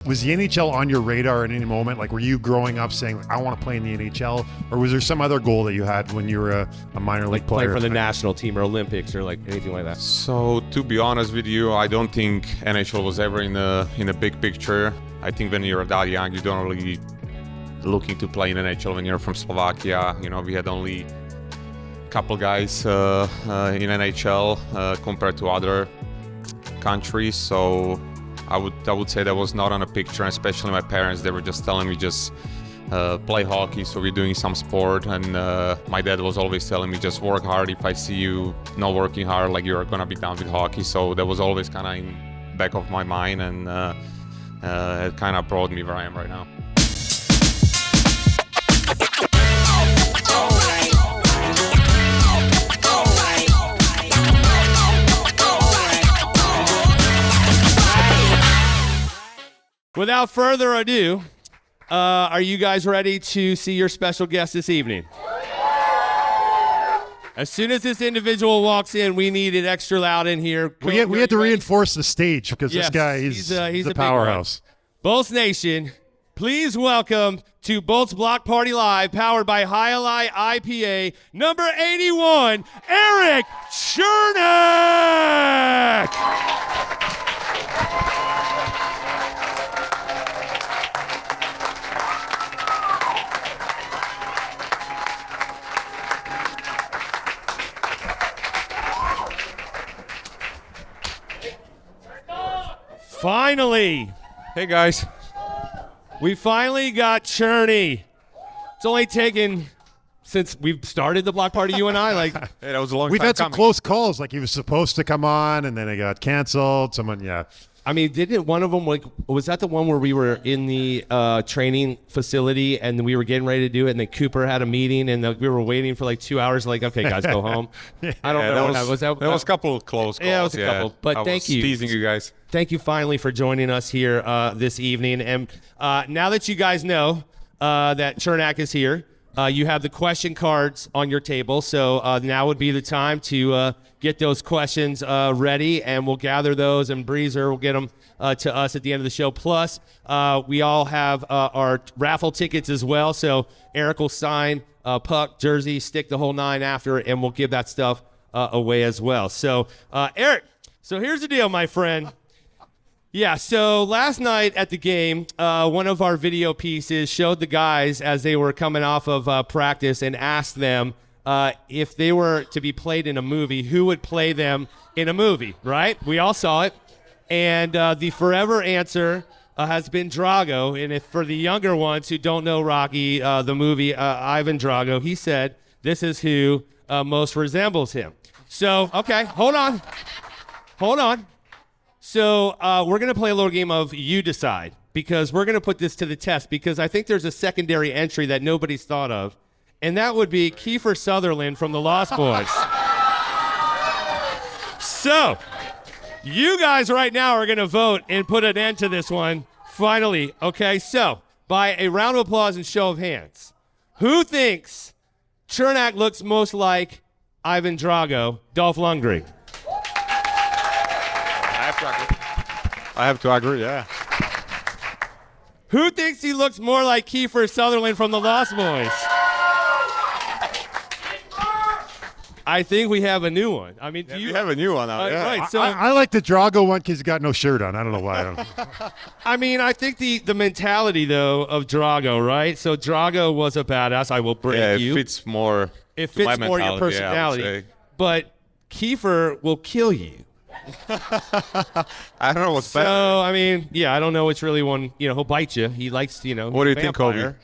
Was the NHL on your radar at any moment? Like, were you growing up saying, I want to play in the NHL? Or was there some other goal that you had when you were a minor league player? Play for the national team or Olympics or like anything like that? So, to be honest with you, I don't think NHL was ever in the big picture. I think when you're that young, you don't really looking to play in NHL when you're from Slovakia. You know, we had only a couple guys in NHL compared to other countries. So I would say that was not on a picture, especially my parents. They were just telling me just play hockey, so we're doing some sport. And my dad was always telling me just work hard. If I see you not working hard, like you're gonna be done with hockey. So that was always kind of in back of my mind, and it kind of brought me where I am right now. Without further ado, are you guys ready to see your special guest this evening? As soon as this individual walks in, we need it extra loud in here. We had to reinforce the stage because this guy, he's the powerhouse. Bolts Nation, please welcome to Bolts Block Party Live, powered by Highlight IPA, number 81, Erik Cernak! Finally. Hey guys. We finally got Cerny. It's only taken since we've started the block party, you and I. Like, hey, that was a long We've time had some coming. close calls. Like, he was supposed to come on, and then it got canceled. I mean, didn't one of them, like, was that the one where we were in the training facility and we were getting ready to do it, and then Cooper had a meeting, and we were waiting for like 2 hours, like, okay, guys, go home. I don't know. There was a couple of close calls. Yeah, it was a couple. But thank you. Teasing you guys. Thank you finally for joining us here this evening. And now that you guys know that Cernak is here, you have the question cards on your table. So now would be the time to get those questions ready, and we'll gather those, and Breezer will get them to us at the end of the show. Plus, we all have our raffle tickets as well. So Erik will sign puck, jersey, stick the whole nine after, and we'll give that stuff away as well. So, Erik, so here's the deal, my friend. Yeah, so last night at the game, one of our video pieces showed the guys as they were coming off of practice and asked them if they were to be played in a movie, who would play them in a movie, right? We all saw it. And the forever answer has been Drago. And if for the younger ones who don't know Rocky, the movie Ivan Drago, he said this is who most resembles him. So, okay, hold on. So we're going to play a little game of You Decide, because we're going to put this to the test, because I think there's a secondary entry that nobody's thought of, and that would be Kiefer Sutherland from the Lost Boys. So you guys right now are going to vote and put an end to this one, finally. Okay, so by a round of applause and show of hands, who thinks Cernak looks most like Ivan Drago, Dolph Lundgren? I have to agree, yeah. Who thinks he looks more like Kiefer Sutherland from the Lost Boys? I think we have a new one. I mean, You have a new one now, yeah. Right, so I like the Drago one because he's got no shirt on. I don't know why. I mean, I think the mentality, though, of Drago, right? So Drago was a badass. I will break you. It fits more. It fits my more your mentality, personality. I would say. But Kiefer will kill you. I don't know what's better. So, I mean, yeah, I don't know which really one, he'll bite you. He likes, What do you think, Kobe?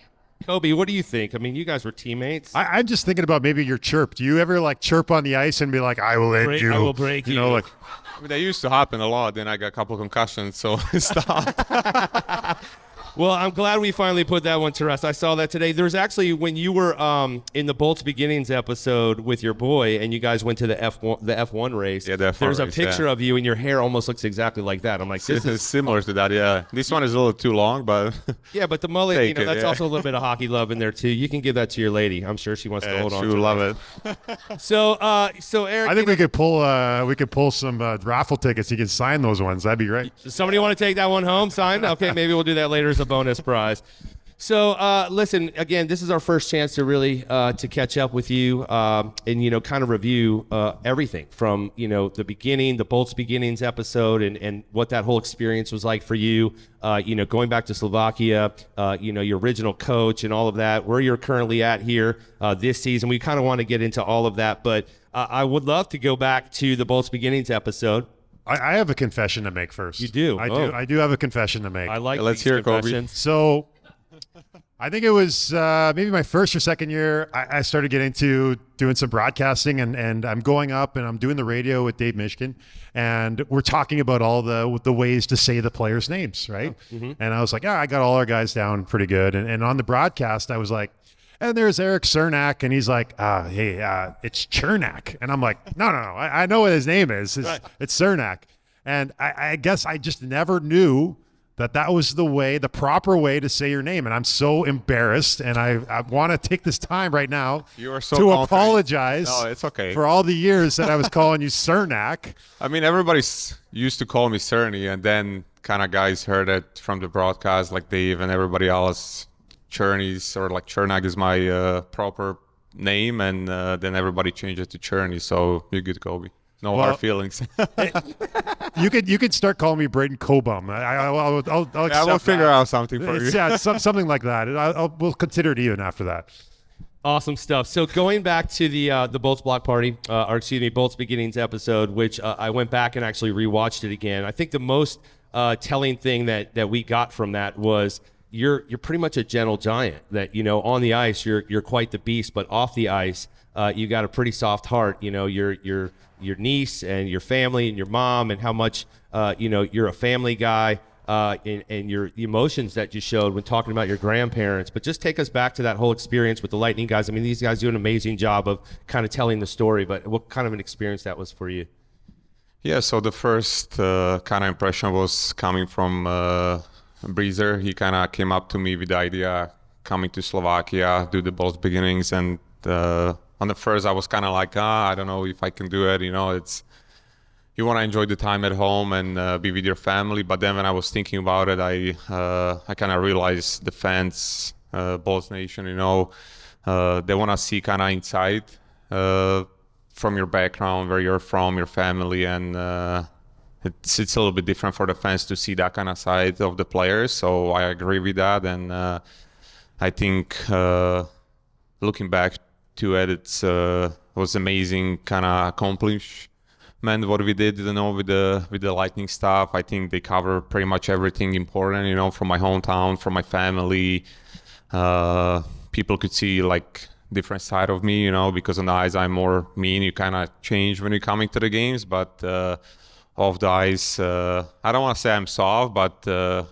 Kobe, what do you think? I mean, you guys were teammates. I'm just thinking about maybe your chirp. Do you ever like chirp on the ice and be like, I will end you? I will break you. You know, like. I mean, that used to happen a lot. Then I got a couple of concussions, so it stopped. Well, I'm glad we finally put that one to rest. I saw that today. There's actually, when you were in the Bolts Beginnings episode with your boy, and you guys went to the F1 race. Yeah, the F1 There's a race, picture of you, and your hair almost looks exactly like that. I'm like, this is similar to that. Yeah, this one is a little too long, but yeah. But the mullet, Take that's it, yeah. also a little bit of hockey love in there too. You can give that to your lady. I'm sure she wants to hold on. she to will it. love it. So Eric, I think we could pull some raffle tickets. You can sign those ones. That'd be great. does somebody want to take that one home? Signed? Okay, maybe we'll do that later as a bonus prize. So listen, again, this is our first chance to really to catch up with you and kind of review everything from the beginning, the Bolts Beginnings episode, and what that whole experience was like for you. Going back to Slovakia, your original coach and all of that, where you're currently at here this season. We kind of want to get into all of that, but I would love to go back to the Bolts Beginnings episode. I have a confession to make first. You do? I do have a confession to make. I like Let's these hear it, Kobe. confessions. So I think it was maybe my first or second year, I started getting into doing some broadcasting, and I'm going up and I'm doing the radio with Dave Mishkin, and we're talking about all the ways to say the players' names, right? Mm-hmm. And I was like, I got all our guys down pretty good. And on the broadcast, I was like, and there's Erik Cernak, and he's like, hey, it's Cernak. And I'm like, no, I know what his name is. It's Cernak. And I guess I just never knew that was the proper way to say your name. And I'm so embarrassed, and I want to take this time right now You are so to confident. apologize No, it's okay. for all the years that I was calling you Cernak. I mean, everybody's used to call me Cerny, and then kind of guys heard it from the broadcast, like Dave and everybody else. Cherney's or like Cernak is my proper name, and then everybody changed it to Cherney. So you're good, Kobe. No hard feelings. You could start calling me Braydon Coburn. I'll accept I will figure that. out something for you. Yeah, something like that. We'll consider it even after that. Awesome stuff. So going back to the Bolts Block Party, Bolts Beginnings episode, which I went back and actually rewatched it again. I think the most telling thing that we got from that was you're pretty much a gentle giant. That on the ice you're quite the beast, but off the ice you got a pretty soft heart. Your niece and your family and your mom, and how much you're a family guy. And your emotions that you showed when talking about your grandparents. But just take us back to that whole experience with the Lightning guys. I mean, these guys do an amazing job of kind of telling the story, but what kind of an experience that was for you? Yeah, so the first kind of impression was coming from Breezer. He kind of came up to me with the idea coming to Slovakia, do the Bolts Beginnings, and on the first I was kind of like, I don't know if I can do it. It's you want to enjoy the time at home and be with your family. But then when I was thinking about it, I kind of realized the fans, Bolts Nation, they want to see kind of inside from your background, where you're from, your family, and it's a little bit different for the fans to see that kind of side of the players. So I agree with that, and I think looking back to it, it was amazing kind of accomplishment what we did, with the Lightning stuff. I think they cover pretty much everything important, from my hometown, from my family. People could see like different side of me, because on the ice I'm more mean. You kind of change when you're coming to the games, but off the ice, I don't want to say I'm soft, but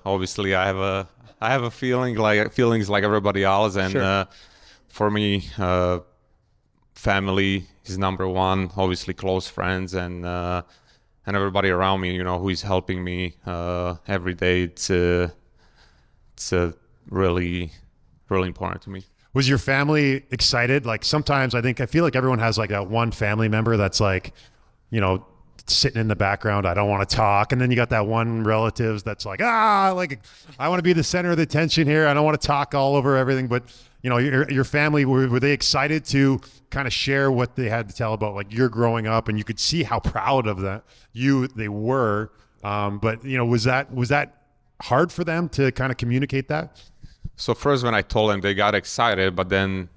obviously I have a feelings like everybody else, and Sure. For me, family is number one. Obviously, close friends and everybody around me, who is helping me every day. It's really, really important to me. Was your family excited? Like sometimes I feel like everyone has like that one family member that's like, sitting in the background. I don't want to talk. And then you got that one relatives that's like, I want to be the center of the attention here. I don't want to talk all over everything. But your family, were they excited to kind of share what they had to tell about like you're growing up, and you could see how proud of they were. But was that hard for them to kind of communicate that? So first when I told them, they got excited, but then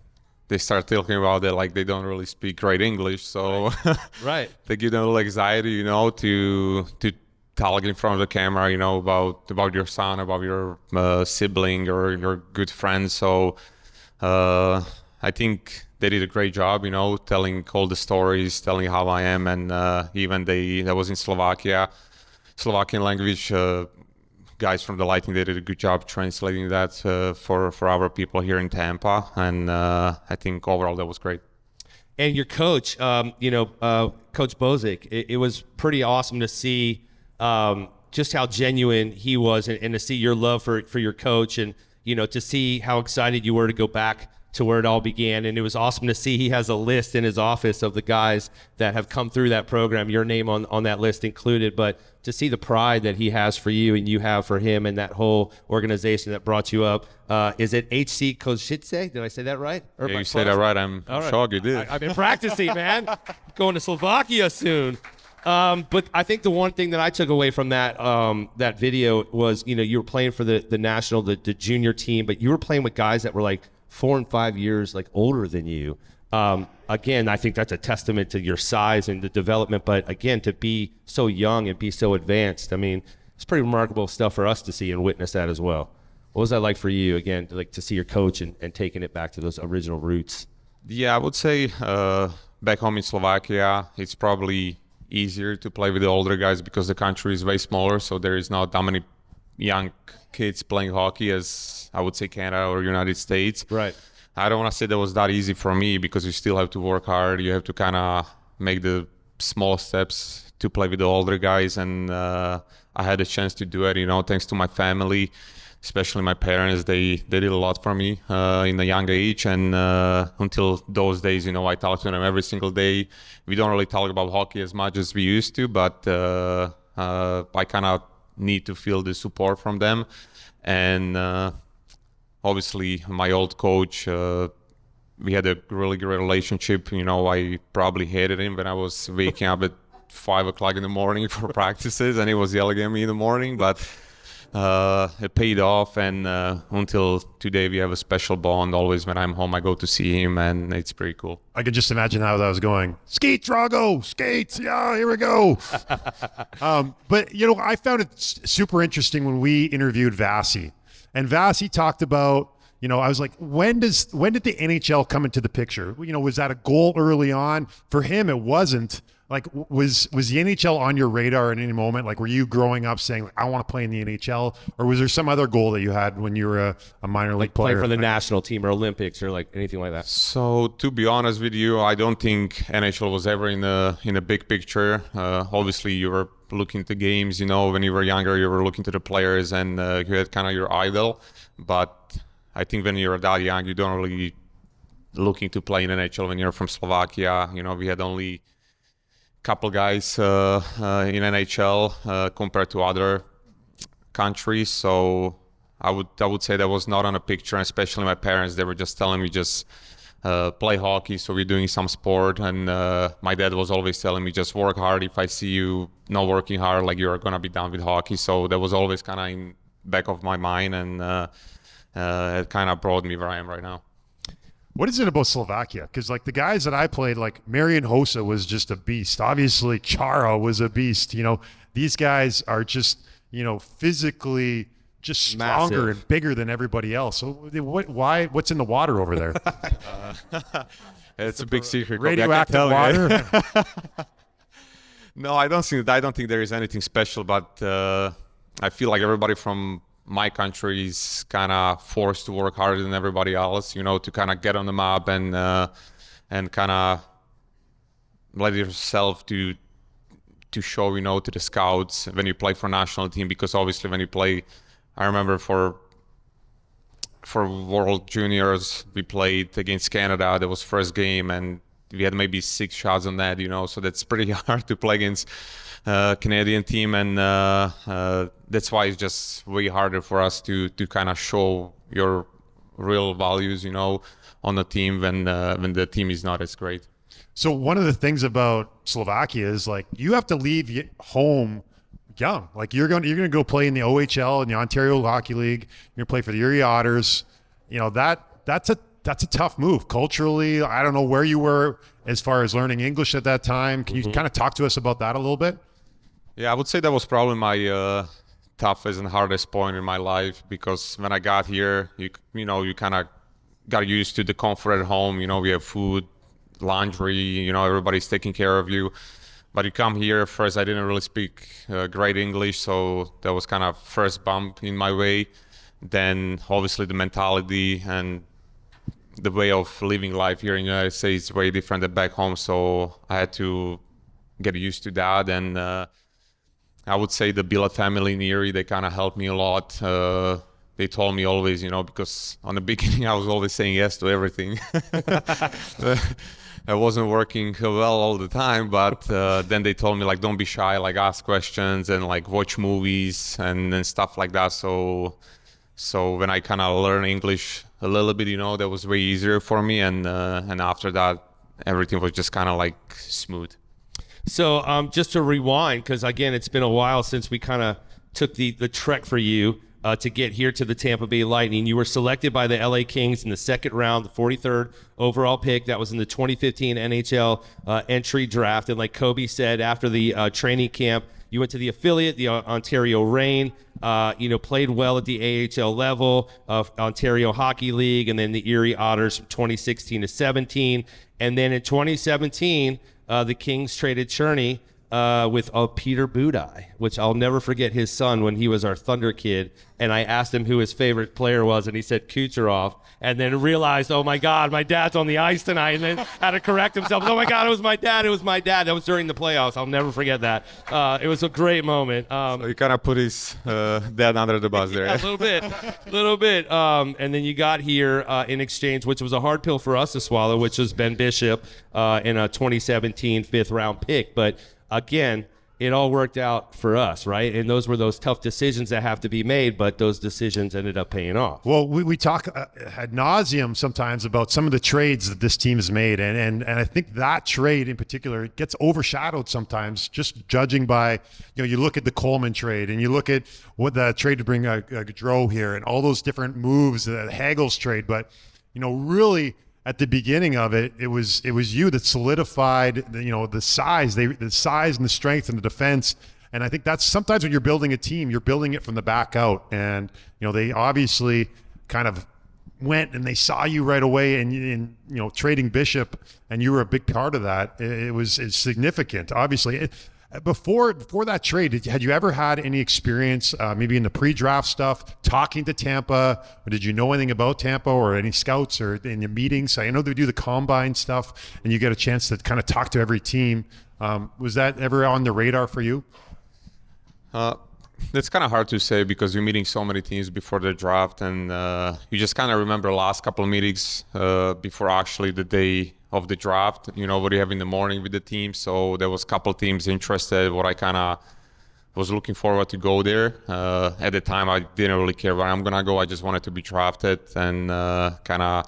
they start talking about it like they don't really speak great English. So Right. they give them a little anxiety, to talk in front of the camera, about your son, about your sibling or your good friend. So I think they did a great job, telling all the stories, telling how I am. And even that was in Slovakian language, guys from the Lightning, they did a good job translating that for our people here in Tampa, and I think overall that was great. And your coach, Coach Bozic, it was pretty awesome to see just how genuine he was, and to see your love for your coach, and to see how excited you were to go back to where it all began. And it was awesome to see he has a list in his office of the guys that have come through that program, your name on that list included. But to see the pride that he has for you and you have for him and that whole organization that brought you up. Is it HC Košice? Did I say that right? Yeah, you said that right. I'm shocked you did. I've been practicing, man. Going to Slovakia soon. But I think the one thing that I took away from that video was, you were playing for the national, the junior team, but you were playing with guys that were like 4 and 5 years like older than you. Again, I think that's a testament to your size and the development. But again, to be so young and be so advanced, I mean, it's pretty remarkable stuff for us to see and witness that as well. What was that like for you, again, to see your coach and taking it back to those original roots? Yeah, I would say back home in Slovakia, it's probably easier to play with the older guys because the country is way smaller, so there is not that many young kids playing hockey as I would say Canada or United States. Right. I don't want to say that was that easy for me because you still have to work hard. You have to kind of make the small steps to play with the older guys, and I had a chance to do it, thanks to my family, especially my parents. They did a lot for me in a young age, and until those days, I talk to them every single day. We don't really talk about hockey as much as we used to, but I kind of need to feel the support from them. And obviously my old coach, we had a really good relationship. I probably hated him when I was waking up at 5 o'clock in the morning for practices, and he was yelling at me in the morning, but it paid off, and until today we have a special bond. Always when I'm home I go to see him, and it's pretty cool. I could just imagine how that was going. Skate, Drago, skates, yeah, here we go. But I found it super interesting when we interviewed Vasi, and Vasi talked about, I was like, when did the NHL come into the picture? Was that a goal early on? For him, it wasn't. Like, was the NHL on your radar at any moment? Like, were you growing up saying, like, I want to play in the NHL? Or was there some other goal that you had when you were a minor league player? Play for the national team or Olympics or like anything like that? So, to be honest with you, I don't think NHL was ever in a big picture. Obviously, you were looking to games, when you were younger, you were looking to the players, and you had kind of your idol. But I think when you're that young, you don't really looking to play in NHL when you're from Slovakia. We had only couple guys in NHL compared to other countries, so I would say that was not on a picture. And especially my parents, they were just telling me just play hockey, so we're doing some sport. And my dad was always telling me just work hard. If I see you not working hard, like you're gonna be done with hockey. So that was always kind of in back of my mind, and it kind of brought me where I am right now. What is it about Slovakia? Because like the guys that I played, like Marian Hossa was just a beast. Obviously, Chara was a beast. These guys are just, physically just stronger massive and bigger than everybody else. So what's in the water over there? It's a big secret. Radioactive water? No, I don't think there is anything special, but I feel like everybody from my country is kind of forced to work harder than everybody else, to kind of get on the map and kind of let yourself to show, to the scouts when you play for national team. Because obviously when you play, I remember for World Juniors, we played against Canada. That was first game, and we had maybe 6 shots on that, so that's pretty hard to play against Canadian team, and that's why it's just way harder for us to kind of show your real values, on the team when the team is not as great. So one of the things about Slovakia is like you have to leave home young. Like you're going to go play in the OHL in the Ontario Hockey League. You're going to play for the Erie Otters. That's a tough move culturally. I don't know where you were as far as learning English at that time. Can you kind of talk to us about that a little bit? Yeah, I would say that was probably my toughest and hardest point in my life, because when I got here, you kind of got used to the comfort at home. We have food, laundry, everybody's taking care of you. But you come here, first I didn't really speak great English, so that was kind of first bump in my way. Then obviously the mentality and the way of living life here in the United States is way different than back home, so I had to get used to that. And I would say the Billet family in Erie, they kind of helped me a lot. They told me always, because on the beginning I was always saying yes to everything. I wasn't working well all the time, but then they told me, like, don't be shy, like, ask questions and, like, watch movies and stuff like that. So when I kind of learned English a little bit, that was way easier for me. And after that, everything was just kind of, like, smooth. So just to rewind, because, again, it's been a while since we kind of took the trek for you to get here to the Tampa Bay Lightning. You were selected by the LA Kings in the second round, the 43rd overall pick. That was in the 2015 NHL entry draft. And like Kobe said, after the training camp, you went to the affiliate, the Ontario Reign, played well at the AHL level of Ontario Hockey League, and then the Erie Otters from 2016 to 17. And then in 2017, the Kings traded Cerny with Peter Budaj, which I'll never forget his son when he was our Thunder kid. And I asked him who his favorite player was, and he said Kucherov. And then realized, oh my God, my dad's on the ice tonight. And then had to correct himself. Oh my God, it was my dad. It was my dad. That was during the playoffs. I'll never forget that. It was a great moment. So you kind of put his dad under the bus there. Yeah, a little bit. And then you got here in exchange, which was a hard pill for us to swallow, which was Ben Bishop in a 2017 fifth round pick. But again, it all worked out for us, right? And those were those tough decisions that have to be made, but those decisions ended up paying off. Well, we talk ad nauseum sometimes about some of the trades that this team has made, and I think that trade in particular gets overshadowed sometimes, just judging by, you look at the Coleman trade, and you look at what the trade to bring Gaudreau here, and all those different moves, the Hagel's trade, but really, at the beginning of it, it was you that solidified the size and the strength and the defense. And I think that's sometimes when you're building a team, you're building it from the back out. And they obviously kind of went and they saw you right away, and trading Bishop, and you were a big part of that. It's significant, obviously. Before that trade, had you ever had any experience, maybe in the pre-draft stuff, talking to Tampa, or did you know anything about Tampa or any scouts or in your meetings? I know they do the combine stuff, and you get a chance to kind of talk to every team. Was that ever on the radar for you? It's kind of hard to say because you're meeting so many teams before the draft, and you just kind of remember the last couple of meetings before actually the day of the draft, what you have in the morning with the team. So there was a couple of teams interested, what I kind of was looking forward to go there. At the time, I didn't really care where I'm going to go. I just wanted to be drafted and kind of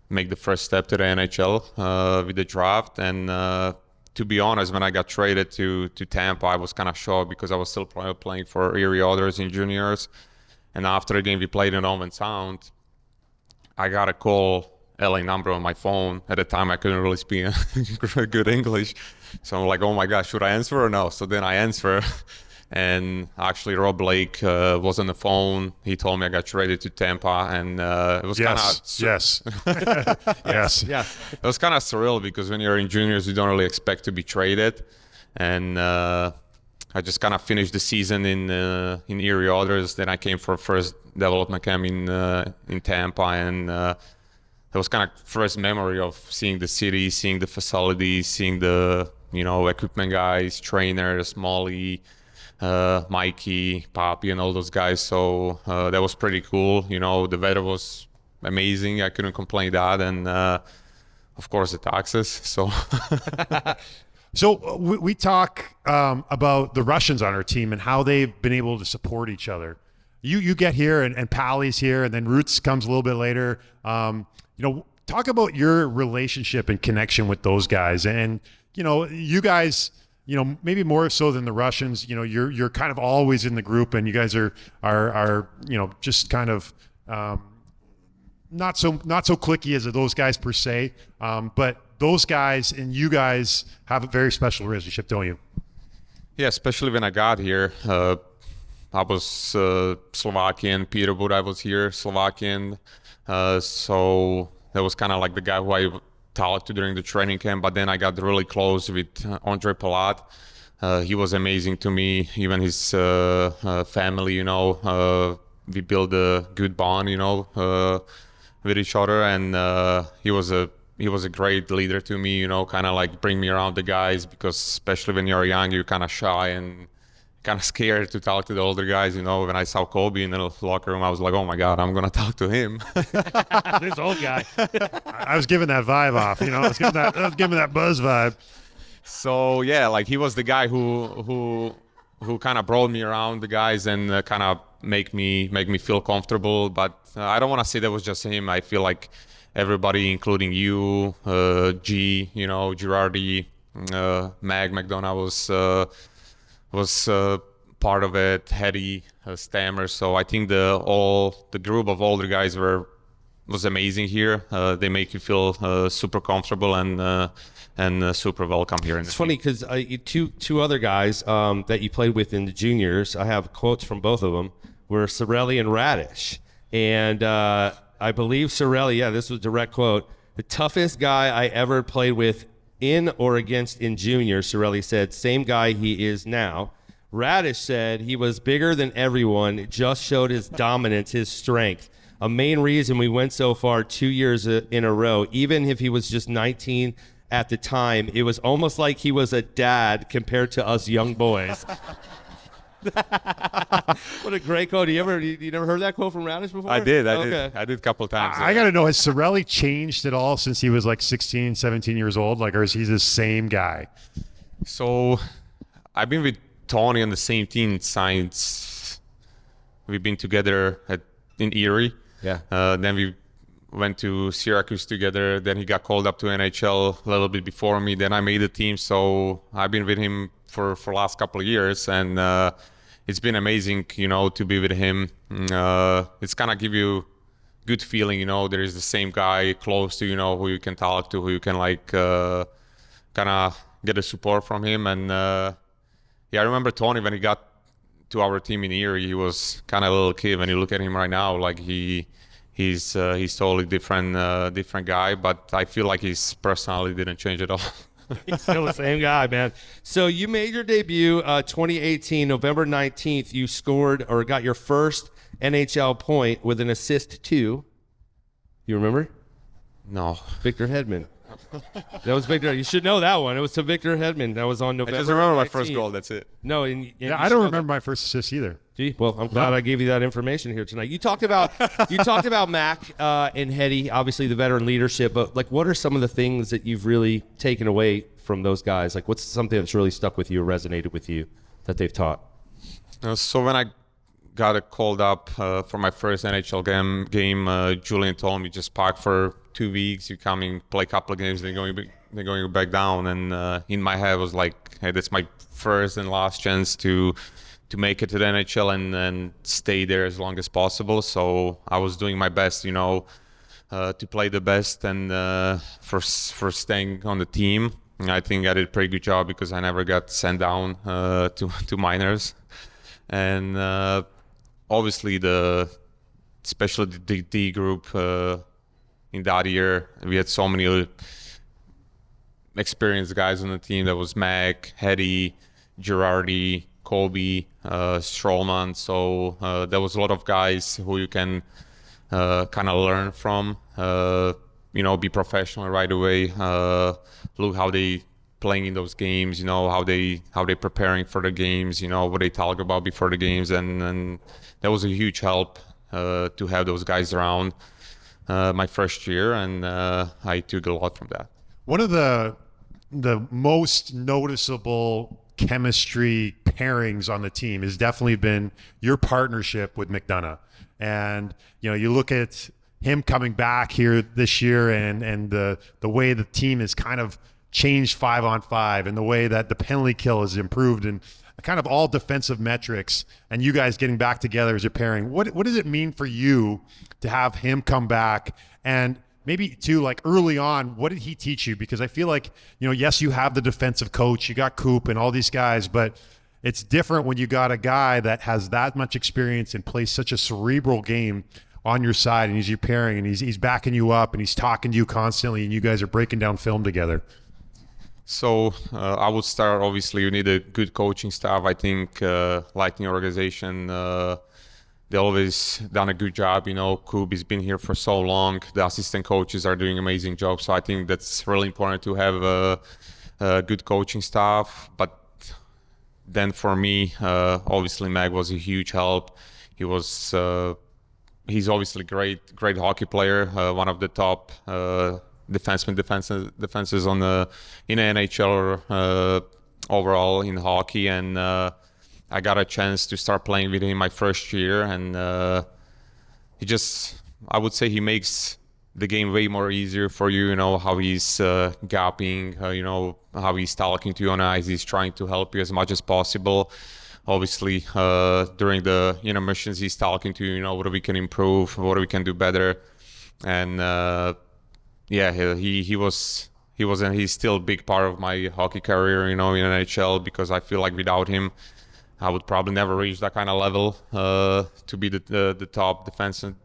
make the first step to the NHL with the draft. And to be honest, when I got traded to Tampa, I was kind of shocked because I was still playing for Erie Otters in juniors. And after the game we played in Owen Sound, I got a call, LA number on my phone. At the time, I couldn't really speak good English. So I'm like, oh my gosh, should I answer or no? So then I answer. And actually, Rob Blake was on the phone. He told me I got traded to Tampa. And it was kind of... Yes. Yes. Yeah. It was kind of surreal because when you're in juniors, you don't really expect to be traded. And I just kind of finished the season in Erie Otters. Then I came for first development camp in Tampa. And that was kind of first memory of seeing the city, seeing the facilities, seeing the equipment guys, trainers, Molly, Mikey, Papi, and all those guys. So that was pretty cool. The weather was amazing. I couldn't complain that, and of course the taxes. So. So we talk about the Russians on our team and how they've been able to support each other. You get here and Pally's here, and then Roots comes a little bit later. Talk about your relationship and connection with those guys, and you guys, maybe more so than the Russians. You're kind of always in the group, and you guys are just kind of not so cliquey as those guys per se, but those guys and you guys have a very special relationship, don't you? Yeah, especially when I got here. I was Slovakian. Peter Budaj was here, Slovakian. So that was kind of like the guy who I talked to during the training camp, but then I got really close with Andre Palat. He was amazing to me, even his family, you know. We built a good bond, you know, with each other, and he was a great leader to me, you know, kind of like bring me around the guys, because especially when you're young, you're kind of shy and kind of scared to talk to the older guys, you know. When I saw Kobe in the locker room, I was like, oh my God, I'm going to talk to him. This old guy. I was giving that vibe off, you know. I was giving that buzz vibe. So yeah, like he was the guy who kind of brought me around the guys and kind of make me feel comfortable. But I don't want to say that was just him. I feel like everybody, including you, G, you know, Girardi, McDonough was part of it, Hetty, Stammer. So I think the group of older guys was amazing here. They make you feel super comfortable and super welcome here. It's funny because two other guys that you played with in the juniors, I have quotes from both of them, were Cirelli and Radish. And I believe Cirelli, yeah, this was a direct quote, the toughest guy I ever played with in or against in junior, Cirelli said, same guy he is now. Radish said he was bigger than everyone, just showed his dominance, his strength. A main reason we went so far 2 years in a row, even if he was just 19 at the time, it was almost like he was a dad compared to us young boys. What a great quote. You never heard that quote from Radish before? I did a couple of times. I got to know, has Cirelli changed at all since he was like 16, 17 years old? Like, or is he the same guy? So I've been with Tony on the same team since we've been together in Erie. Yeah. Then we went to Syracuse together. Then he got called up to NHL a little bit before me. Then I made the team. So I've been with him for last couple of years. And it's been amazing, you know, to be with him. It's kind of give you good feeling, you know, there is the same guy close to, you know, who you can talk to, who you can like kind of get the support from him. And yeah, I remember Tony when he got to our team in Erie, he was kind of a little kid. When you look at him right now, like he's totally different guy. But I feel like his personality didn't change at all. He's still the same guy, man. So you made your debut 2018, November 19th. You scored or got your first NHL point with an assist too. You remember? No. Victor Hedman. That was Victor. You should know that one. It was to Victor Hedman. That was on November. I just remember 19th. My first goal. That's it. No, yeah, I don't remember my first assist either. Gee, well, I'm glad I gave you that information here tonight. You talked about Mac and Hetty, obviously the veteran leadership, but like, what are some of the things that you've really taken away from those guys? Like, what's something that's really stuck with you or resonated with you that they've taught? So when I got called up for my first NHL game, Julian told me just park for 2 weeks. You come in, play a couple of games, then going back down. And in my head was like, hey, that's my first and last chance to make it to the NHL and stay there as long as possible. So I was doing my best, you know, to play the best and for staying on the team. And I think I did a pretty good job because I never got sent down to minors. And obviously especially the D group in that year, we had so many experienced guys on the team. That was Mac, Hetty, Girardi, Kobe, Strollman. So there was a lot of guys who you can kind of learn from. You know, be professional right away. Look how they playing in those games. You know how they preparing for the games. You know what they talk about before the games, and that was a huge help to have those guys around my first year, and I took a lot from that. One of the most noticeable chemistry pairings on the team has definitely been your partnership with McDonough. And you know, you look at him coming back here this year and the way the team has kind of changed 5-on-5 and the way that the penalty kill has improved and kind of all defensive metrics, and you guys getting back together as a pairing. What does it mean for you to have him come back? And maybe too, like early on, what did he teach you? Because I feel like, you know, yes, you have the defensive coach, you got Coop and all these guys, but it's different when you got a guy that has that much experience and plays such a cerebral game. on your side and he's your pairing and he's backing you up and he's talking to you constantly and you guys are breaking down film together? So I would start, obviously, you need a good coaching staff. I think Lightning organization, they always done a good job. Kub has been here for so long. The assistant coaches are doing amazing job. So I think that's really important to have a good coaching staff. But then for me, obviously Mag was a huge help. He's obviously great hockey player, one of the top defenses in the NHL overall in hockey, and I got a chance to start playing with him my first year, and I would say he makes the game way more easier for you. How he's gapping, how he's talking to you on ice. He's trying to help you as much as possible. Obviously, during the intermissions, he's talking to you, what we can improve, what we can do better, and he was and he's still a big part of my hockey career, in NHL, because I feel like without him, I would probably never reach that kind of level to be the top defenseman.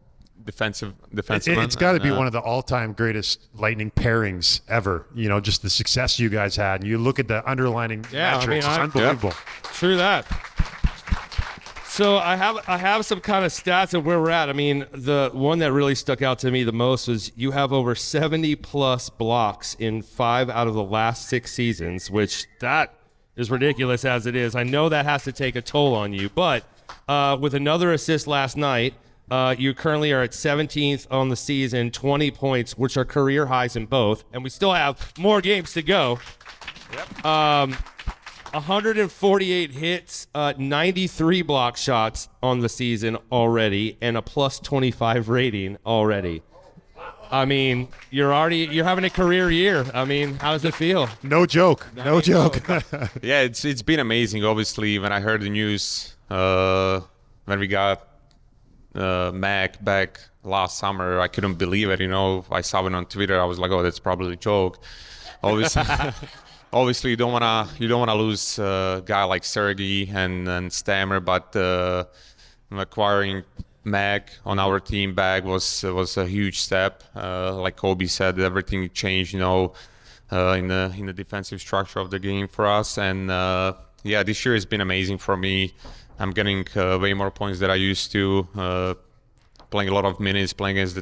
It's got to be one of the all-time greatest Lightning pairings ever. Just the success you guys had. And you look at the underlining metrics; it's unbelievable. Yeah. True that. So I have some kind of stats of where we're at. I mean, the one that really stuck out to me the most was you have over 70 plus blocks in 5 out of the last 6 seasons, which that is ridiculous as it is. I know that has to take a toll on you, but with another assist last night, you currently are at 17th on the season, 20 points, which are career highs in both, and we still have more games to go. Yep. 148 hits, 93 block shots on the season already, and a plus 25 rating already. I mean, you're having a career year. I mean, how does it feel? No joke. No joke. Yeah, it's been amazing. Obviously, when I heard the news, when we got Mac back last summer, I couldn't believe it. I saw it on Twitter. I was like, oh, that's probably a joke. Obviously, you don't wanna lose a guy like Sergey and Stammer, but acquiring Mac on our team back was a huge step. Like Kobe said, everything changed, in the defensive structure of the game for us. And this year has been amazing for me. I'm getting way more points than I used to. Playing a lot of minutes, playing against the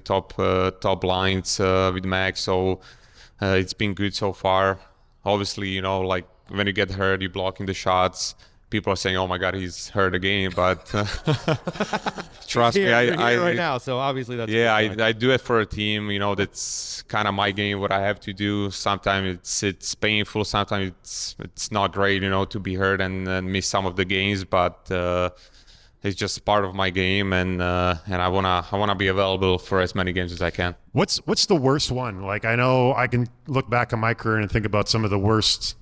top lines with Mac. So it's been good so far. Obviously, like when you get hurt, you're blocking the shots. People are saying, "Oh my God, he's hurt again." But trust me, I right now. So obviously that's I do it for a team. That's kind of my game. What I have to do. Sometimes it's painful. Sometimes it's not great. To be hurt and miss some of the games. But it's just part of my game, and I wanna be available for as many games as I can. What's the worst one? Like, I know I can look back on my career and think about some of the worst,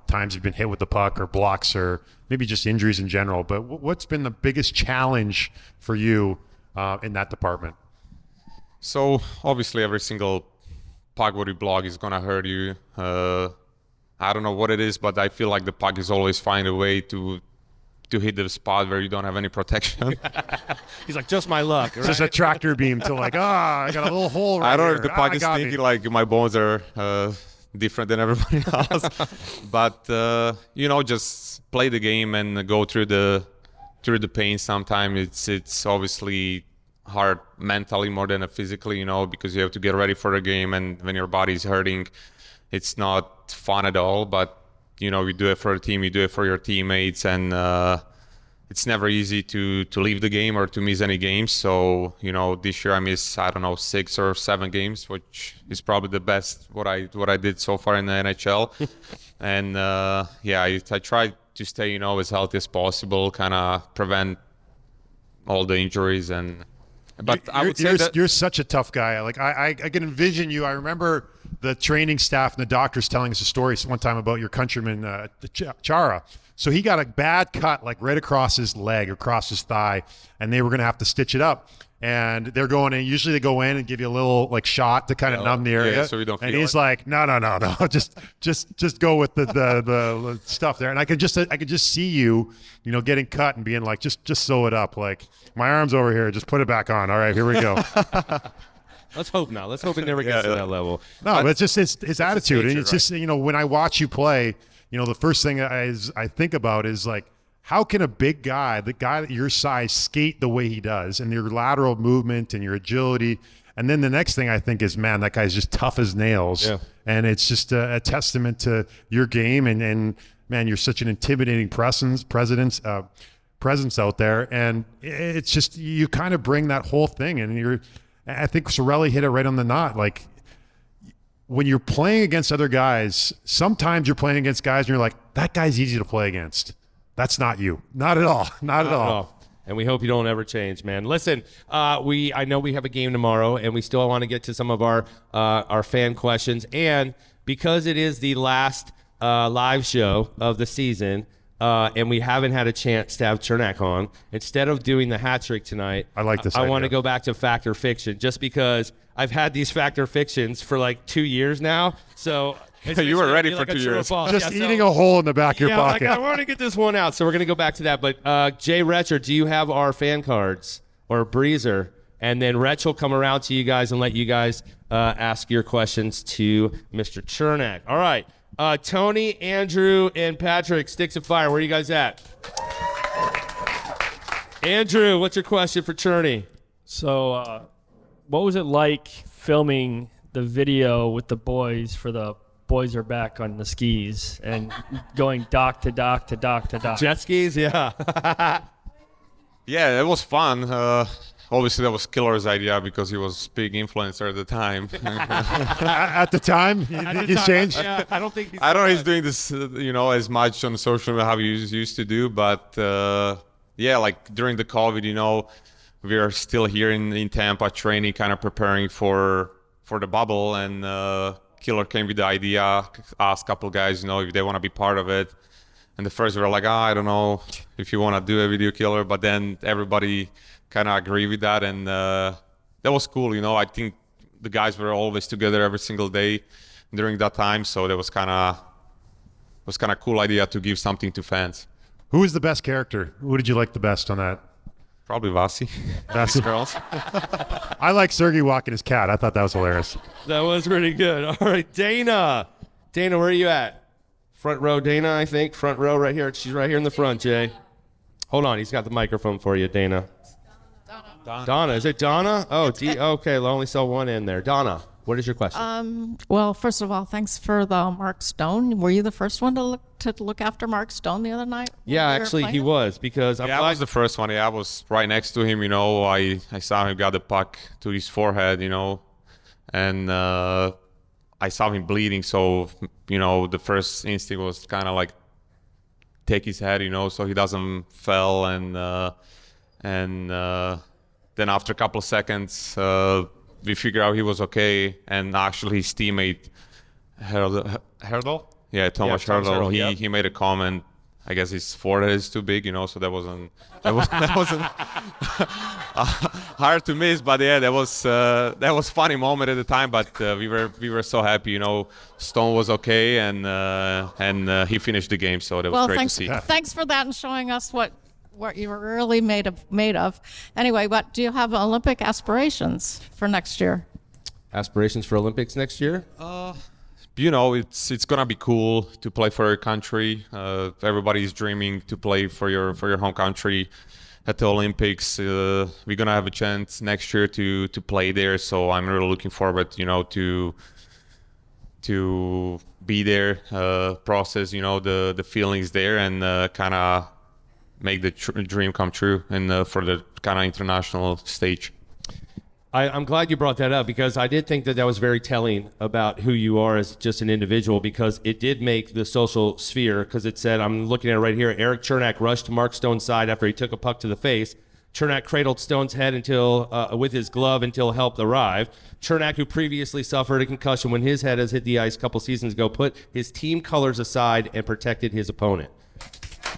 times you've been hit with the puck or blocks or maybe just injuries in general. But what's been the biggest challenge for you in that department? So obviously every single puck what you block is gonna hurt you. I don't know what it is, but I feel like the puck is always find a way to hit the spot where you don't have any protection. He's like, just my luck. Right? It's just a tractor beam to like, I got a little hole right I don't know here. if the puck is thinking like my bones are different than everybody else. But, just play the game and go through the pain. Sometimes it's obviously hard mentally more than physically, because you have to get ready for the game. And when your body's hurting, it's not fun at all. But you do it for the team, you do it for your teammates, and it's never easy to leave the game or to miss any games. So, this year I missed, 6 or 7 games, which is probably the best what I did so far in the NHL. And I try to stay, as healthy as possible, kind of prevent all the injuries. But I would say that you're such a tough guy. Like I can envision you. I remember the training staff and the doctors telling us a story one time about your countryman Chara, So he got a bad cut, like right across his leg, across his thigh, and they were going to have to stitch it up. And they're going in. Usually they go in and give you a little like shot to kind of numb the area. Yeah, so you don't feel and he's it. like, no, just go with the stuff there. And I could just see you, getting cut and being like, just sew it up. Like, my arm's over here. Just put it back on. All right, here we go. Let's hope not. Let's hope it never gets to that level. No, but it's just his attitude. nature, And it's just, when I watch you play, the first thing I think about is like, how can a big guy, the guy at your size, skate the way he does, and your lateral movement and your agility? And then the next thing I think is, man, that guy's just tough as nails. Yeah. And it's just a testament to your game. And man, you're such an intimidating presence out there. And it's just, you kind of bring that whole thing. And I think Sorelli hit it right on the knot. Like, when you're playing against other guys, sometimes you're playing against guys and you're like, that guy's easy to play against. That's not you. Not at all. Not at all. And we hope you don't ever change, man. Listen, I know we have a game tomorrow, and we still want to get to some of our fan questions. And because it is the last live show of the season, and we haven't had a chance to have Cernak on, instead of doing the hat trick tonight, I like this I idea. want to go back to fact or fiction, just because I've had these fact or fictions for like 2 years now. So you were ready for 2 years. Just eating a hole in the back of your pocket. Like, I want to get this one out, so we're going to go back to that. But Jay Retcher, do you have our fan cards or Breezer? And then Retch will come around to you guys and let you guys ask your questions to Mr. Cernak. All right. Tony, Andrew, and Patrick, Sticks of Fire, where are you guys at? Andrew, what's your question for Cherney? So, what was it like filming the video with the boys for the Boys Are Back on the skis and going dock to dock to dock to dock? Jet skis, yeah. Yeah, it was fun. Obviously, that was Killer's idea because he was big influencer at the time. At the time, he's changed. Yeah, I don't think I don't know if he's doing this, as much on social media how he used to do. But yeah, like during the COVID, we are still here in Tampa training, kind of preparing for the bubble. And Killer came with the idea, asked a couple guys, if they want to be part of it. And the first we were like, I don't know if you want to do a video, Killer. But then everybody kind of agreed with that. And that was cool. I think the guys were always together every single day during that time. So that was kind of cool idea to give something to fans. Who was the best character? Who did you like the best on that? Probably Vasi. Vasi. Girls. I like Sergey walking his cat. I thought that was hilarious. That was pretty good. All right, Dana. Dana, where are you at? Front row, Dana, I think. Front row right here. She's right here in the front, Jay. Hold on. He's got the microphone for you, Dana. Donna. Is it Donna? Oh, okay. I only saw one in there. Donna, what is your question? Well, first of all, thanks for the Mark Stone. Were you the first one to look after Mark Stone the other night? Yeah, actually, he was, because I was the first one. Yeah, I was right next to him. I saw him got the puck to his forehead. And I saw him bleeding. So the first instinct was kind of like take his head, so he doesn't fall. And then after a couple of seconds, we figured out he was okay. And actually, his teammate Herdl. Yeah, Thomas Herdl. He made a comment. I guess his forehead is too big, so that wasn't hard to miss. But yeah, that was funny moment at the time. But we were so happy, Stone was okay, and he finished the game, so that was great to see. Thanks for that and showing us what you were really made of. Anyway, but do you have Olympic aspirations for next year? Aspirations for Olympics next year? It's gonna be cool to play for your country. Everybody's dreaming to play for your home country at the Olympics. We're gonna have a chance next year to play there, so I'm really looking forward, to be there, process, the feelings there, and kind of make the dream come true, and for the kind of international stage. I'm glad you brought that up, because I did think that was very telling about who you are as just an individual, because it did make the social sphere, because it said, I'm looking at it right here, Erik Cernak rushed to Mark Stone's side after he took a puck to the face. Cernak cradled Stone's head with his glove until help arrived. Cernak, who previously suffered a concussion when his head has hit the ice a couple seasons ago, put his team colors aside and protected his opponent.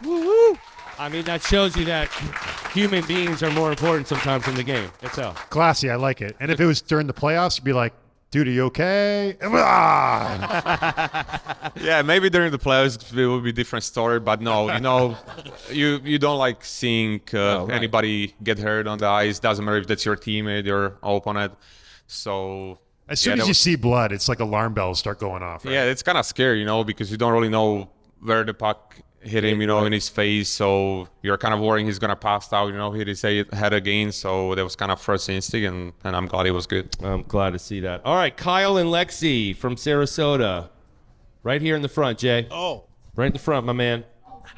I mean, that shows you that human beings are more important sometimes in the game itself. Classy, I like it. And if it was during the playoffs, you'd be like, dude, are you okay? Ah! Yeah, maybe during the playoffs it would be a different story, but no, you don't like seeing anybody get hurt on the ice. Doesn't matter if that's your teammate or opponent. So As soon as you see blood, it's like alarm bells start going off. Right? yeah, it's kind of scary, because you don't really know where the puck hit him, in his face. So you're kind of worrying he's gonna pass out, hit his head again. So that was kind of first instinct, and I'm glad it was good. I'm glad to see that. All right, Kyle and Lexi from Sarasota. Right here in the front, Jay. Oh. Right in the front, my man.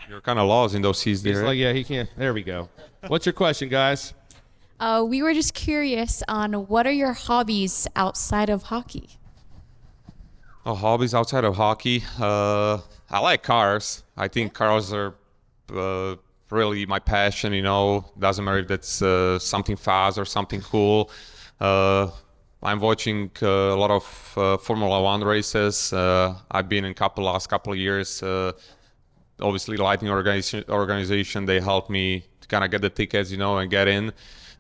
You're kind of lost in those seats He's there. like, yeah, he can't. There we go. What's your question, guys? We were just curious on what are your hobbies outside of hockey? Hobbies outside of hockey. I like cars. I think cars are really my passion. Doesn't matter if that's something fast or something cool. I'm watching a lot of Formula One races. I've been in last couple of years. Obviously, Lightning organization, they helped me to kind of get the tickets, and get in.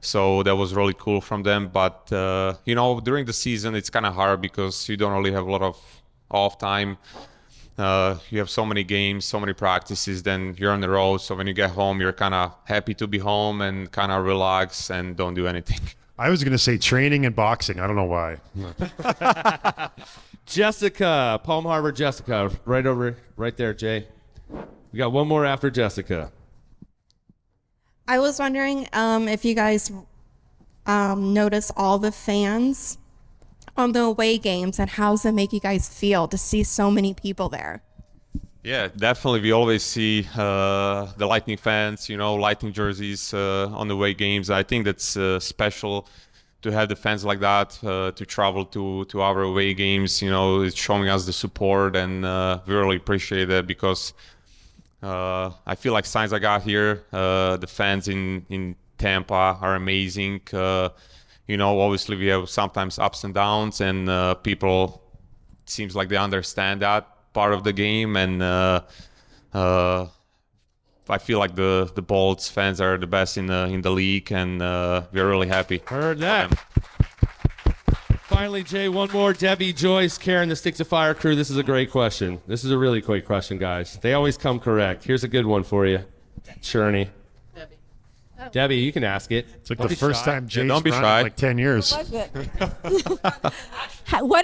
So that was really cool from them. But, during the season, it's kind of hard because you don't really have a lot of off time. You have so many games, so many practices, then you're on the road. So when you get home, you're kind of happy to be home and kind of relax and don't do anything. I was going to say training and boxing. I don't know why. Jessica, Palm Harbor Jessica, right there, Jay. We got one more after Jessica. I was wondering if you guys notice all the fans on the away games, and how does it make you guys feel to see so many people there? Yeah, definitely. We always see the Lightning fans, Lightning jerseys on the away games. I think that's special to have the fans like that, to travel to our away games. It's showing us the support, and we really appreciate it because I feel like since I got here, the fans in Tampa are amazing. Obviously we have sometimes ups and downs, and people, it seems like they understand that part of the game, and I feel like the Bolts fans are the best in the league, and we're really happy. Heard that. Finally, Jay, one more. Debbie, Joyce, Karen, the Sticks of Fire crew. This is a great question. This is a really great question, guys. They always come correct. Here's a good one for you, Cherney. Debbie, you can ask it. It's like the first time Jay's don't be run shy. in like 10 years. What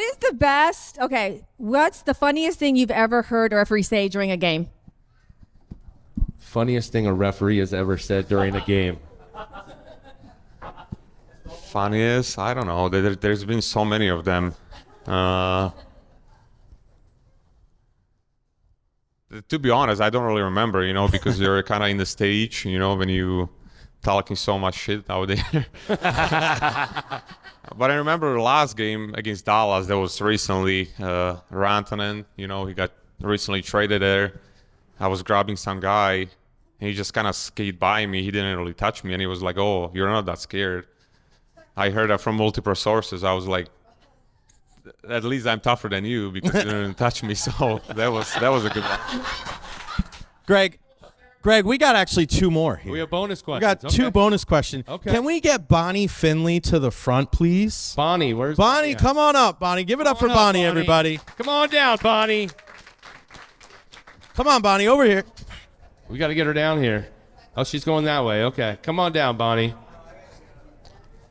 is the best? Okay, what's the funniest thing you've ever heard a referee say during a game? Funniest thing a referee has ever said during a game. Funniest? I don't know. There's been so many of them. To be honest, I don't really remember, because you're kind of in the stage, when you talking so much shit out there. But I remember the last game against Dallas, that was recently Rantanen, he got recently traded there. I was grabbing some guy, and he just kind of skated by me. He didn't really touch me, and he was like, "Oh, you're not that scared." I heard that from multiple sources. I was like, at least I'm tougher than you because you didn't touch me. So that was a good one. Greg, we got actually two more here. We have bonus We questions. got two bonus questions. Okay. Can we get Bonnie Finley to the front, please? Bonnie, where's Bonnie, at? come on up, Bonnie. Give it up for Come on up, Bonnie, everybody. Come on down, Bonnie. Come on, Bonnie, over here. We got to get her down here. Oh, she's going that way. Okay. Come on down, Bonnie.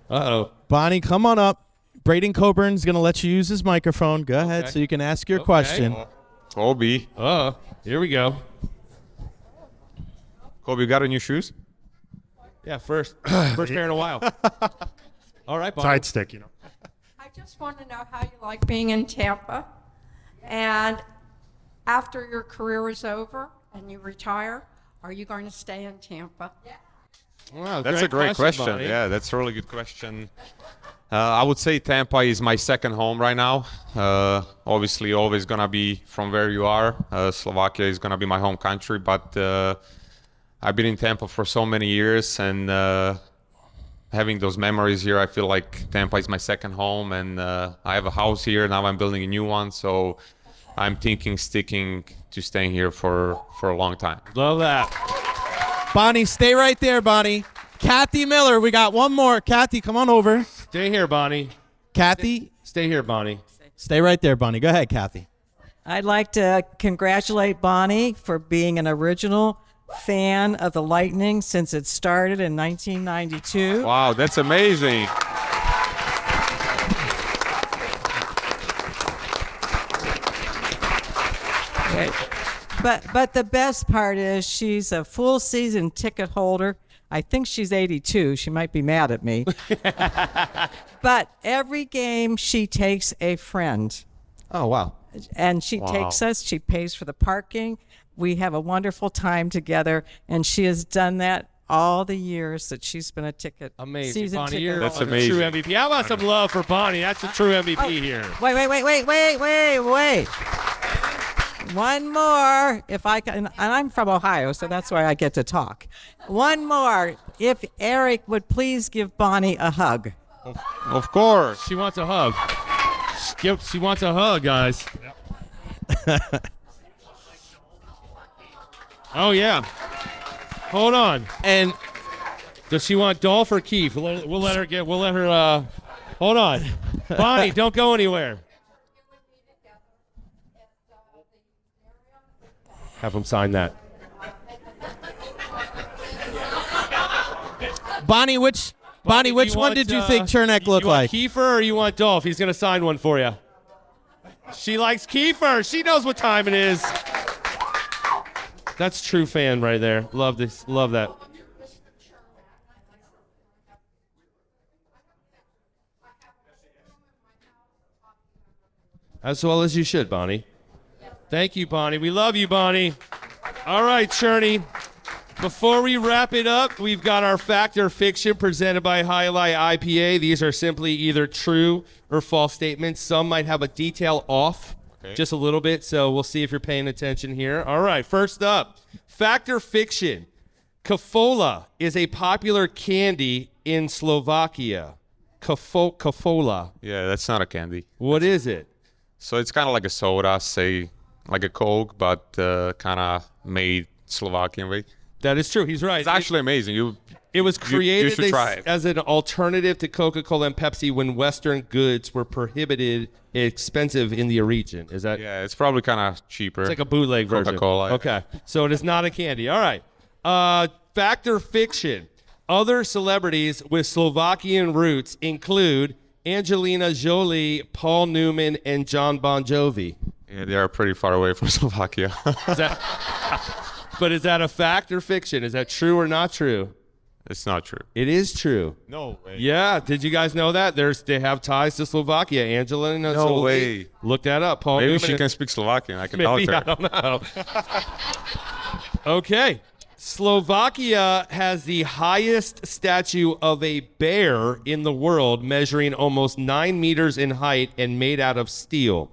Uh-oh. Bonnie, come on up. Braydon Coburn's going to let you use his microphone. Go ahead Okay. so you can ask your Okay. question. Kobe, Here we go. you got any new shoes? Yeah, first pair in a while. All right, Bonnie. Side stick, I just want to know how you like being in Tampa. And after your career is over and you retire, are you going to stay in Tampa? Wow, That's a great question. Bonnie. Yeah, that's a really good question. I would say Tampa is my second home right now. Obviously, always going to be from where you are. Slovakia is going to be my home country, but I've been in Tampa for so many years, and having those memories here, I feel like Tampa is my second home, and I have a house here. Now I'm building a new one, so I'm thinking sticking to staying here for a long time. Love that. Bonnie, stay right there, Bonnie. Kathy Miller, we got one more. Kathy, come on over. Stay here, Bonnie. Kathy, Stay here, Bonnie. stay right there, Bonnie. Go ahead, Kathy. I'd like to congratulate Bonnie for being an original fan of the Lightning since it started in 1992. Wow, that's amazing. Okay. But the best part is she's a full season ticket holder. I think she's 82. She might be mad at me. But every game she takes a friend. Oh, wow. And she takes us. She pays for the parking. We have a wonderful time together. And she has done that all the years that she's been a ticket. Amazing. Season Bonnie, ticket you're That's a amazing. true MVP. How about some love for Bonnie? That's a true MVP here. Wait. One more, if I can, and I'm from Ohio, so that's why I get to talk. One more, if Erik would please give Bonnie a hug. Of course. She wants a hug. She wants a hug, guys. Oh, yeah. Hold on. And Does she want Dolph or Keith? We'll let her, hold on. Bonnie, don't go anywhere. Have him sign that. Bonnie, which one did you think Cernak looked you want like? Kiefer or you want Dolph? He's going to sign one for you. She likes Kiefer. She knows what time it is. That's true fan right there. Love this. Love that. As well as you should, Bonnie. Thank you, Bonnie. We love you, Bonnie. All right, Cherney. Before we wrap it up, we've got our fact or fiction presented by Highlight IPA. These are simply either true or false statements. Some might have a detail off just a little bit, so we'll see if you're paying attention here. All right, first up, fact or fiction. Kafola is a popular candy in Slovakia. Kafola. Yeah, that's not a candy. What is it? So it's kind of like a soda, say like a Coke, but kind of made Slovakian way. That is true. He's right. It's actually amazing. It was created should try it. as an alternative to Coca-Cola and Pepsi when Western goods were prohibited, expensive in the region. Is that? Yeah, it's probably kind of cheaper. It's like a bootleg version. Coca-Cola. Okay, so it is not a candy. All right. Fact or fiction? Other celebrities with Slovakian roots include Angelina Jolie, Paul Newman, and John Bon Jovi. Yeah, they are pretty far away from Slovakia. But is that a fact or fiction? Is that true or not true? It's not true. It is true. No way. Yeah, did you guys know that? They have ties to Slovakia. Angelina No Jolie. way. Look that up. Paul Maybe Newman she and- can speak Slovakian. I can talk Maybe, to I her. don't know. Okay. Slovakia has the highest statue of a bear in the world, measuring almost 9 meters in height and made out of steel.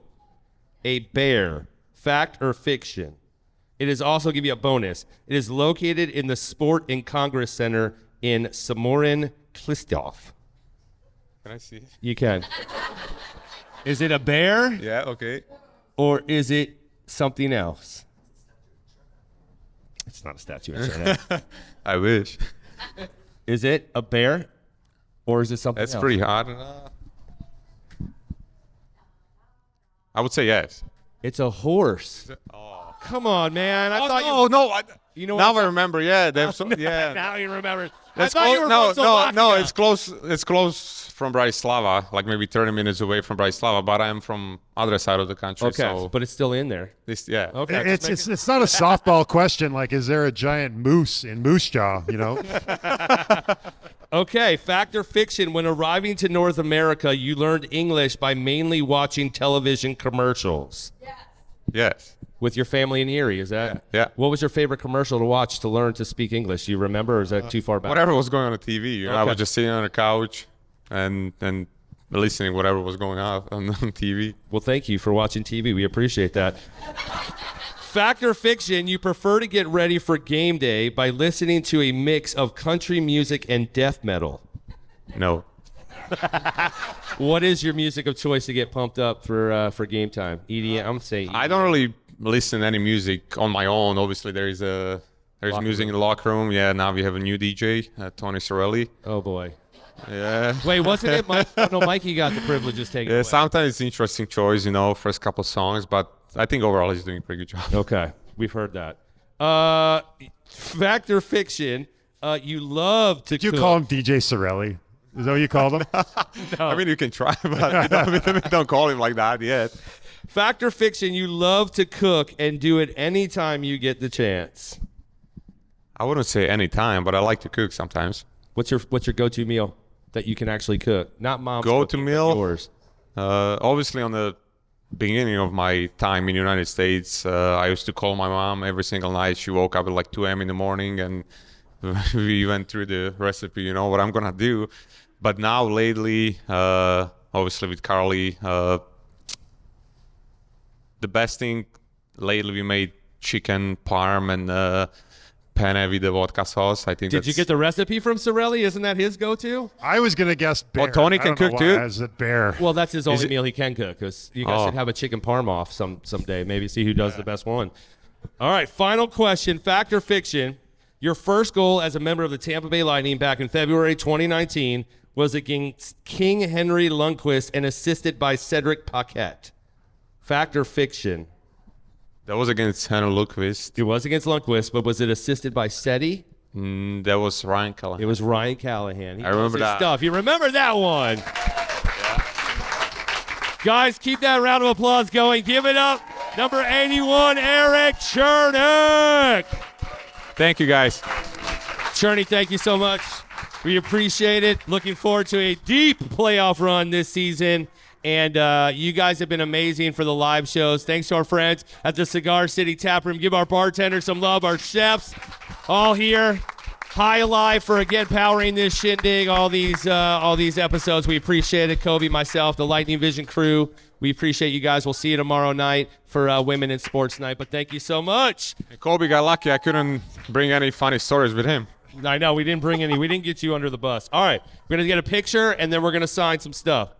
A bear. Fact or fiction? It is also, give you a bonus. It is located in the Sport and Congress Center in Samorin Klistov. Can I see it? You can. Is it a bear Yeah, okay. or is it something else? It's not a statue. I wish. Is it a bear or is it something That's else? pretty hard. I would say yes. It's a horse. Oh. Come on, man. I thought you know now what? I remember. Yeah, yeah. Now you remember. That's I thought you were from Slovakia. no. It's close. It's close from Bratislava, like maybe 30 minutes away from Bratislava. But I'm from other side of the country. Okay, So but it's still in there. yeah. Okay. It's not a softball question. Like, is there a giant moose in Moose Jaw? You know. Okay, fact or fiction? When arriving to North America, you learned English by mainly watching television commercials. Yes. With your family in Erie, is that? Yeah. What was your favorite commercial to watch to learn to speak English? Do you remember, or is that too far back? Whatever was going on the TV. You know, I Okay. was just sitting on the couch and listening whatever was going on TV. Well, thank you for watching TV. We appreciate that. Fact or fiction, you prefer to get ready for game day by listening to a mix of country music and death metal. No. What is your music of choice to get pumped up for game time? EDM. I'm saying EDM. I don't really listen to any music on my own. Obviously, there's music in the locker room. Yeah, now we have a new DJ, Tony Sorelli. Oh boy. Yeah. Wait, wasn't it Mike? Oh, no, Mikey got the privilege of taking it away. Sometimes it's interesting choice, first couple songs, but I think overall he's doing a pretty good job. Okay, we've heard that. Fact or fiction? You love to. Did you call him DJ Sorelli? Is that what you called him? No. I mean, you can try, but don't call him like that yet. Fact or fiction? You love to cook and do it anytime you get the chance. I wouldn't say any time, but I like to cook sometimes. What's your go-to meal that you can actually cook? Not mom's go-to cooking, meal. but yours. Obviously, on the beginning of my time in the United States, I used to call my mom every single night. She woke up at like 2 a.m. in the morning, and we went through the recipe. What I'm gonna do. But now lately, obviously with Carly, the best thing lately we made chicken parm and penne with the vodka sauce. I think. Did you get the recipe from Sorelli? Isn't that his go-to? I was gonna guess bear. Oh, Tony can cook too. Is it bear? Well, that's his only meal he can cook. Because you guys should have a chicken parm off someday. Maybe see who does the best one. All right, final question: fact or fiction? Your first goal as a member of the Tampa Bay Lightning back in February 2019 was against King Henry Lundqvist and assisted by Cedric Paquette. Fact or fiction? That was against Henry Lundqvist. It was against Lundqvist, but was it assisted by Seti? That was Ryan Callahan. It was Ryan Callahan. I remember that. Stuff. You remember that one. Yeah. Guys, keep that round of applause going. Give it up. Number 81, Erik Cernak. Thank you, guys. Cherny, thank you so much. We appreciate it. Looking forward to a deep playoff run this season. And you guys have been amazing for the live shows. Thanks to our friends at the Cigar City Tap Room. Give our bartenders some love. Our chefs all here. High Alive for, again, powering this shindig, all these episodes. We appreciate it. Kobe, myself, the Lightning Vision crew. We appreciate you guys. We'll see you tomorrow night for Women in Sports Night. But thank you so much. Kobe got lucky. I couldn't bring any funny stories with him. I know. We didn't bring any. We didn't get you under the bus. All right. We're going to get a picture, and then we're going to sign some stuff.